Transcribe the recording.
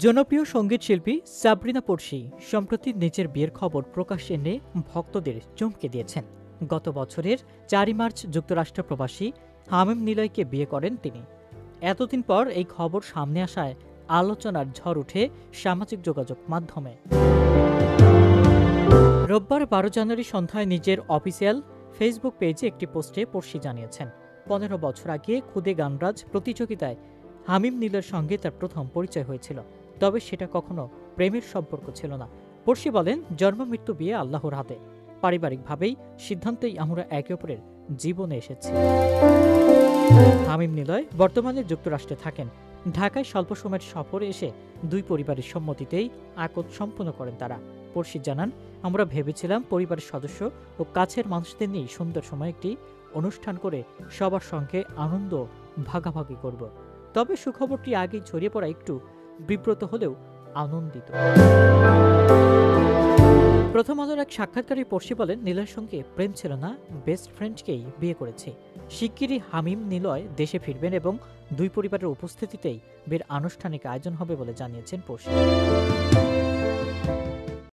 জনপ্রিয় সঙ্গীত শিল্পী সাবরিনা পড়শি সম্প্রতি নিজের বিয়ের খবর প্রকাশ্যে এনে ভক্তদের চমকে দিয়েছেন। গত বছরের 4 মার্চ যুক্তরাষ্ট্র প্রবাসী হামিম নিলয়কে বিয়ে করেন তিনি। এতদিন পর এই খবর সামনে আসায় আলোচনার ঝড় উঠে সামাজিক যোগাযোগ মাধ্যমে। রোববার 12 জানুয়ারি সন্ধ্যায় নিজের অফিসিয়াল ফেসবুক পেজে একটি পোস্টে পড়শি জানিয়েছেন, 15 বছর আগে খুদে গানরাজ প্রতিযোগিতায় হামিম নিলয়ের সঙ্গে তার প্রথম পরিচয় হয়েছিল। তবে সেটা কখনো প্রেমের সম্পর্ক ছিল না। পড়শি বলেন, জন্ম মৃত্যু বিয়ে আল্লাহর হাতে, পারিবারিকভাবেই সিদ্ধান্তেই আমরা একে অপরের জীবনে এসেছি। হামিম নিলয় বর্তমানে যুক্তরাষ্ট্রে থাকেন। ঢাকায় স্বল্প সময়ের সফরে এসে দুই পরিবারের সম্মতিতেই আকদ সম্পন্ন করেন তারা। পড়শি জানান, আমরা ভেবেছিলাম পরিবারের সদস্য ও কাছের মানুষদের নিয়ে সুন্দর সময় একটি অনুষ্ঠান করে সবার সঙ্গে আনন্দ ভাগাভাগি করব। তবে সুখবরটি আগেই ছড়িয়ে পড়া একটু বিব্রত হলেও আনন্দিত। প্রথম আলোর এক সাক্ষাৎকারে পড়শি বলেন, নিলয়ের সঙ্গে প্রেম ছিল না, বেস্ট ফ্রেন্ডকেই বিয়ে করেছি। শিগগিরই হামিম নিলয় দেশে ফিরবেন এবং দুই পরিবারের উপস্থিতিতেই বিয়ের আনুষ্ঠানিক আয়োজন হবে বলে জানিয়েছেন পড়শি।